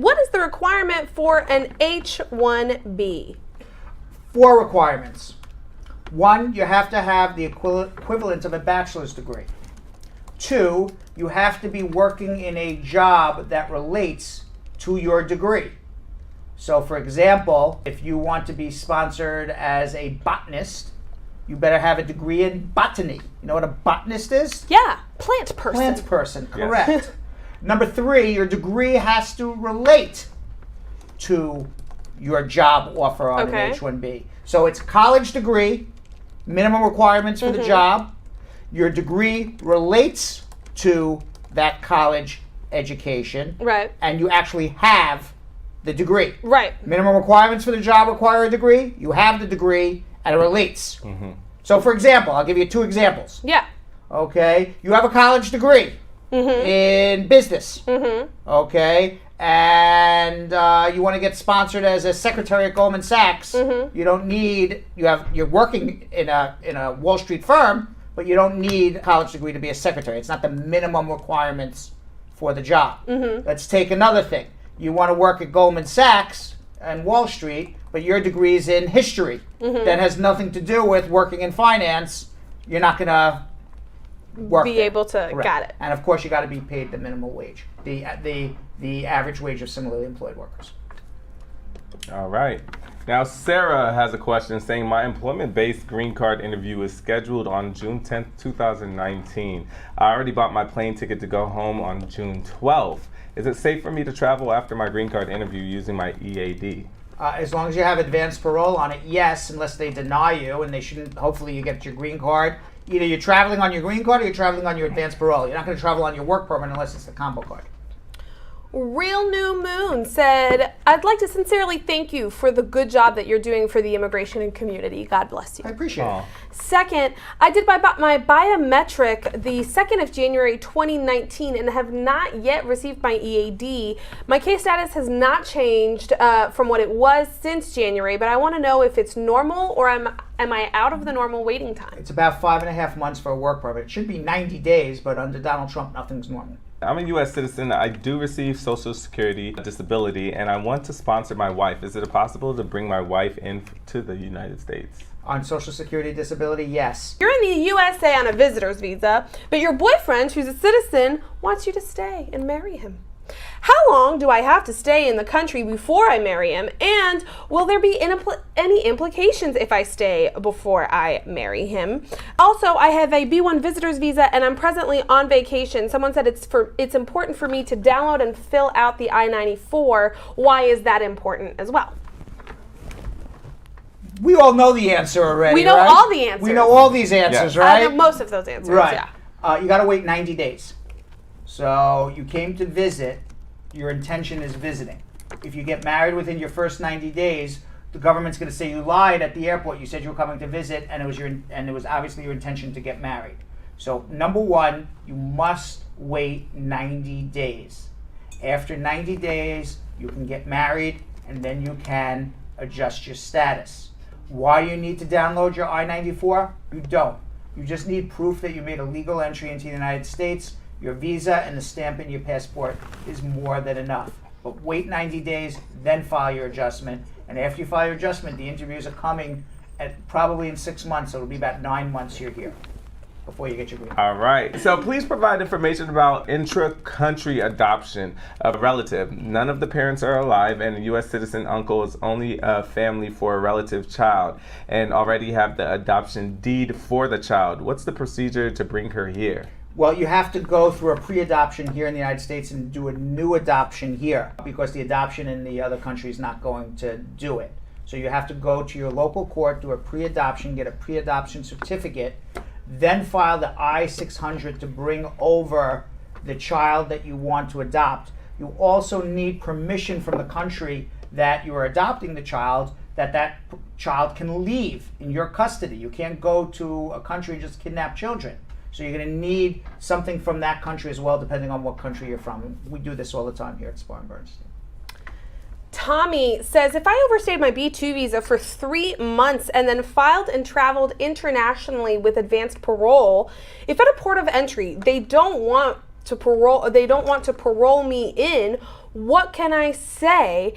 what is the requirement for an H-1B? 4 requirements. 1, you have to have the equivalent of a bachelor's degree. 2, you have to be working in a job that relates to your degree. So for example, if you want to be sponsored as a botanist, you better have a degree in botany. You know what a botanist is? Yeah, plant person. Plant person, correct. Yes. Number 3, your degree has to relate to your job offer on an H-1B. So it's a college degree, minimum requirements for the job. Your degree relates to that college education. Right. And you actually have the degree. Right. Minimum requirements for the job require a degree. You have the degree, and it relates. So for example, I'll give you 2 examples. Yeah. Okay. You have a college degree in business. Okay. And you want to get sponsored as a secretary at Goldman Sachs. You don't need, you're working in a Wall Street firm, but you don't need a college degree to be a secretary. It's not the minimum requirements for the job. Let's take another thing. You want to work at Goldman Sachs and Wall Street, but your degree is in history. That has nothing to do with working in finance. You're not going to work be there. able to. Correct. Got it. And of course, you got to be paid the minimum wage, the average wage of similarly employed workers. All right. Now, Sarah has a question saying, my employment-based green card interview is scheduled on June 10th, 2019. I already bought my plane ticket to go home on June 12th. Is it safe for me to travel after my green card interview using my EAD? As long as you have advanced parole on it, yes, unless they deny you, and they shouldn't. Hopefully you get your green card. Either you're traveling on your green card or you're traveling on your advanced parole. You're not going to travel on your work permit unless it's the combo card. Real New Moon said, I'd like to sincerely thank you for the good job that you're doing for the immigration community. God bless you. I appreciate it. Second, I did my biometric the 2nd of January 2019 and have not yet received my EAD. My case status has not changed from what it was since January, but I want to know if it's normal or am I out of the normal waiting time? It's about 5.5 months for a work permit. It should be 90 days, but under Donald Trump, nothing's normal. I'm a U.S. citizen. I do receive Social Security disability, and I want to sponsor my wife. Is it possible to bring my wife into the United States? On Social Security disability, yes. You're in the USA on a visitor's visa, but your boyfriend, who's a citizen, wants you to stay and marry him. How long do I have to stay in the country before I marry him? And will there be any implications if I stay before I marry him? Also, I have a B1 visitor's visa and I'm presently on vacation. Someone said it's important for me to download and fill out the I-94. Why is that important as well? We all know the answer already. We know all the answers. We know all these answers, right? I know most of those answers, right. yeah. You got to wait 90 days. So you came to visit, your intention is visiting. If you get married within your first 90 days, the government's going to say you lied at the airport. You said you were coming to visit, and it was obviously your intention to get married. So number 1, you must wait 90 days. After 90 days, you can get married, and then you can adjust your status. Why do you need to download your I-94? You don't. You just need proof that you made a legal entry into the United States. Your visa and the stamp in your passport is more than enough. But wait 90 days, then file your adjustment. And after you file your adjustment, the interviews are coming at probably in 6 months. So it'll be about 9 months you're here before you get your green card. All right. So please provide information about intra-country adoption of a relative. None of the parents are alive, and a U.S. citizen uncle is only a family for a relative child and already have the adoption deed for the child. What's the procedure to bring her here? Well, you have to go through a pre-adoption here in the United States and do a new adoption here because the adoption in the other country is not going to do it. So you have to go to your local court, do a pre-adoption, get a pre-adoption certificate, then file the I-600 to bring over the child that you want to adopt. You also need permission from the country that you are adopting the child, that child can leave in your custody. You can't go to a country and just kidnap children. So you're going to need something from that country as well, depending on what country you're from. We do this all the time here at Spar & Bernstein. Tommy says, if I overstayed my B2 visa for 3 months and then filed and traveled internationally with advanced parole, if at a port of entry they don't want to parole me in, What can I say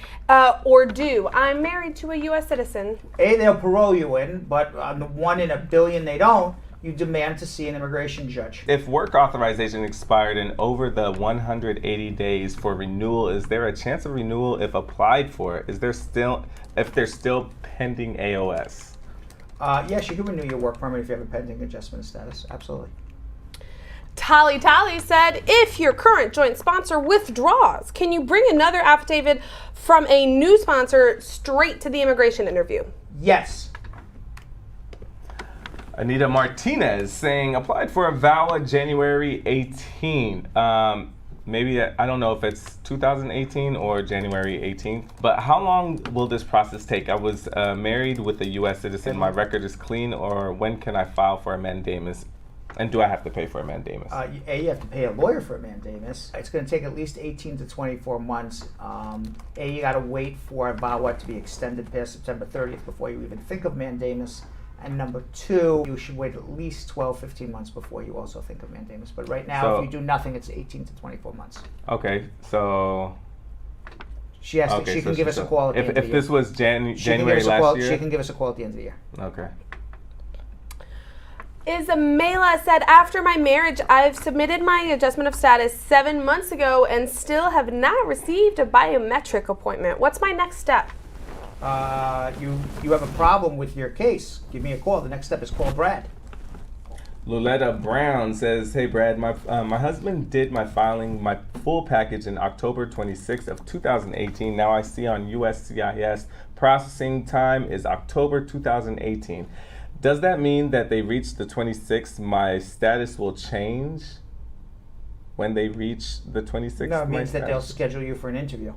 or do? I'm married to a U.S. citizen. A, they'll parole you in, but on the 1 in a billion they don't, you demand to see an immigration judge. If work authorization expired in over the 180 days for renewal, is there a chance of renewal if applied for? If they're still pending AOS? Yes, you can renew your work permit if you have a pending adjustment of status. Absolutely. Tally said, if your current joint sponsor withdraws, can you bring another affidavit from a new sponsor straight to the immigration interview? Yes. Anita Martinez saying, applied for a VAWA January 18. Maybe, I don't know if it's 2018 or January 18th, but how long will this process take? I was married with a U.S. citizen. My record is clean, or when can I file for a mandamus? And do I have to pay for a mandamus? You have to pay a lawyer for a mandamus. It's going to take at least 18 to 24 months. You got to wait for VAWA to be extended past September 30th before you even think of mandamus. And number 2, you should wait at least 12, 15 months before you also think of mandamus. But right now, if you do nothing, it's 18 to 24 months. Okay, so... She can give us a call at the end of the year. If this was January last year? She can give us a call at the end of the year. Okay. Ismaila said, after my marriage, I've submitted my adjustment of status 7 months ago and still have not received a biometric appointment. What's my next step? You have a problem with your case. Give me a call. The next step is call Brad. Luletta Brown says, hey Brad, my husband did my filing, my full package in October 26th of 2018. Now I see on USCIS processing time is October 2018. Does that mean that they reach the 26th, my status will change when they reach the 26th? No, it means that they'll schedule you for an interview.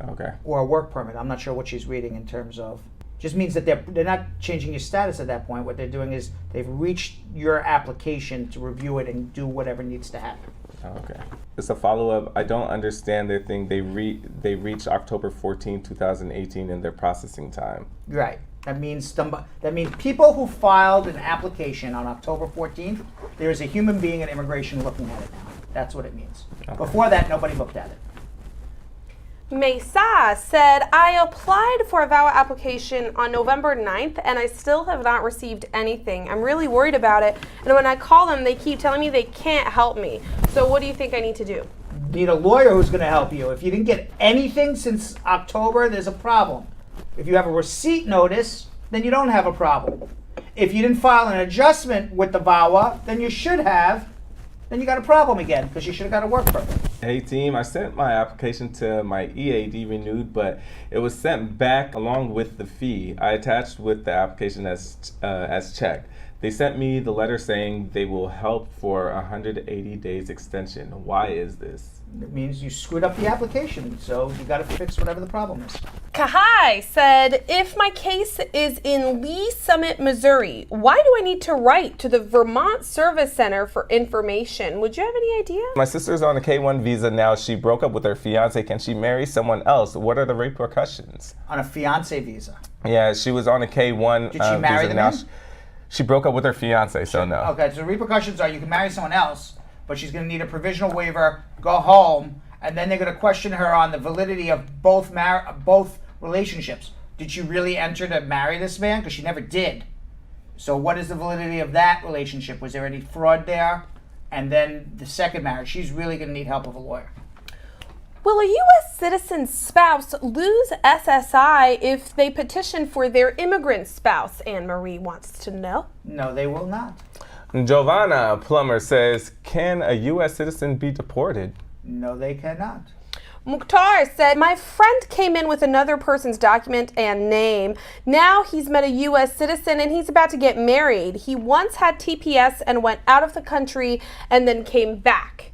Okay. Or a work permit. I'm not sure what she's reading in terms of. Just means that they're not changing your status at that point. What they're doing is they've reached your application to review it and do whatever needs to happen. Okay. It's a follow-up. I don't understand their thing. They reach October 14, 2018 in their processing time. Right. That means people who filed an application on October 14th, there is a human being at immigration looking at it now. That's what it means. Okay. Before that, nobody looked at it. Mesa said, I applied for a VAWA application on November 9th and I still have not received anything. I'm really worried about it. And when I call them, they keep telling me they can't help me. So what do you think I need to do? You need a lawyer who's going to help you. If you didn't get anything since October, there's a problem. If you have a receipt notice, then you don't have a problem. If you didn't file an adjustment with the VAWA, then you should have. Then you got a problem again because you should have got a work permit. Hey team, I sent my application to my EAD renewed, but it was sent back along with the fee. I attached with the application as checked. They sent me the letter saying they will help for 180 days extension. Why is this? It means you screwed up the application, so you got to fix whatever the problem is. Kahai said, if my case is in Lee Summit, Missouri, why do I need to write to the Vermont Service Center for information? Would you have any idea? My sister's on a K-1 visa now. She broke up with her fiance. Can she marry someone else? What are the repercussions? On a fiance visa? Yeah, she was on a K-1 Did she marry visa. the man? She broke up with her fiance, so no. Okay, so the repercussions are you can marry someone else, but she's going to need a provisional waiver, go home, and then they're going to question her on the validity of both relationships. Did she really enter to marry this man? Because she never did. So what is the validity of that relationship? Was there any fraud there? And then the second marriage, she's really going to need help of a lawyer. Will a U.S. citizen's spouse lose SSI if they petition for their immigrant spouse? Anne-Marie wants to know. No, they will not. Giovanna Plummer says, can a U.S. citizen be deported? No, they cannot. Mukhtar said, my friend came in with another person's document and name. Now he's met a U.S. citizen and he's about to get married. He once had TPS and went out of the country and then came back.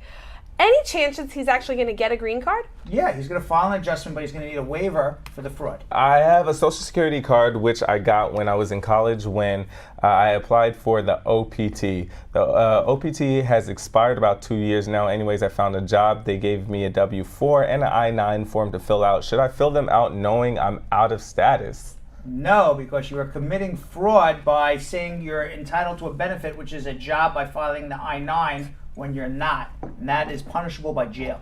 Any chances he's actually going to get a green card? Yeah, he's going to file an adjustment, but he's going to need a waiver for the fraud. I have a Social Security card, which I got when I was in college when I applied for the OPT. The OPT has expired about 2 years now. Anyways, I found a job. They gave me a W-4 and an I-9 form to fill out. Should I fill them out knowing I'm out of status? No, because you are committing fraud by saying you're entitled to a benefit, which is a job, by filing the I-9 when you're not. And that is punishable by jail.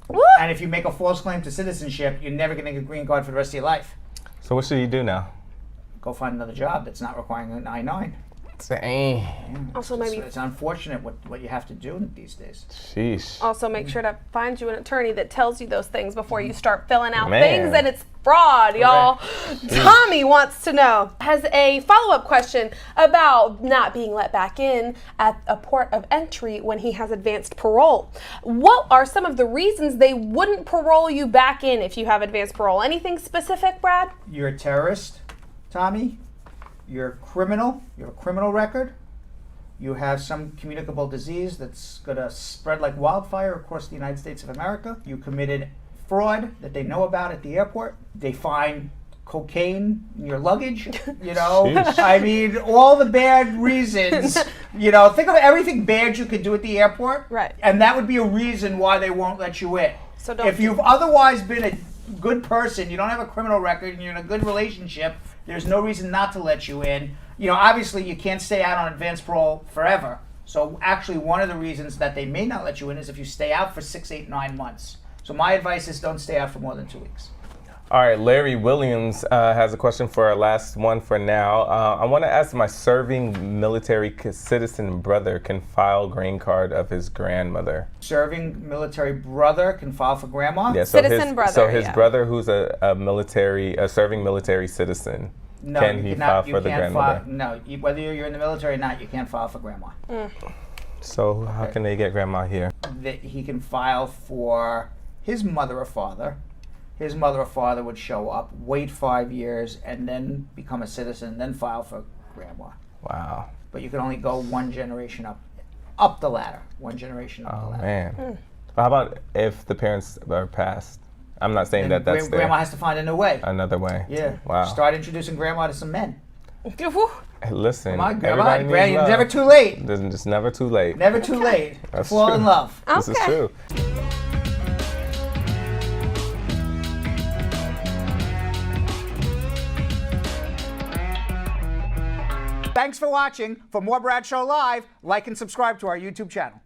Woo! And if you make a false claim to citizenship, you're never going to get a green card for the rest of your life. So what should he do now? Go find another job that's not requiring an I-9. Dang. Also, maybe It's unfortunate what you have to do these days. Sheesh. also make sure to find you an attorney that tells you those things before you start filling out Man. things, and it's fraud, y'all. Tommy wants to know, has a follow-up question about not being let back in at a port of entry when he has advanced parole. What are some of the reasons they wouldn't parole you back in if you have advanced parole? Anything specific, Brad? You're a terrorist, Tommy. You're a criminal. You have a criminal record. You have some communicable disease that's going to spread like wildfire across the United States of America. You committed fraud that they know about at the airport. They find cocaine in your luggage. You know, Sheesh. I mean, all the bad reasons. You know, think of everything bad you could do at the airport. Right. And that would be a reason why they won't let you in. So don't If you've otherwise been a good person, you don't have a criminal record, and you're in a good relationship, there's no reason not to let you in. You know, obviously you can't stay out on advanced parole forever. So actually one of the reasons that they may not let you in is if you stay out for 6, 8, 9 months. So my advice is don't stay out for more than 2 weeks. All right, Larry Williams has a question for our last one for now. I want to ask, my serving military citizen brother can file green card of his grandmother. Serving military brother can file for grandma? Yeah, so Citizen his, brother, So his yeah. brother, who's a serving military citizen, No, can you he cannot, file you for the can't grandmother? file, no, whether you're in the military or not, you can't file for grandma. So how can they get grandma here? That he can file for his mother or father. His mother or father would show up, wait 5 years, and then become a citizen, then file for grandma. Wow. But you can only go one generation up the ladder. One generation up the Oh ladder. man. How about if the parents are passed? I'm not saying Then that that's grandma has to find a new way. another way. Yeah. Wow. Start introducing grandma to some men. Hey, listen, Come on, grandma. everybody needs It's love. never too late. It's just never too late. Never too late to That's fall true. in love. This is Okay. true. Thanks for watching. For more Brad Show Live, like and subscribe to our YouTube channel.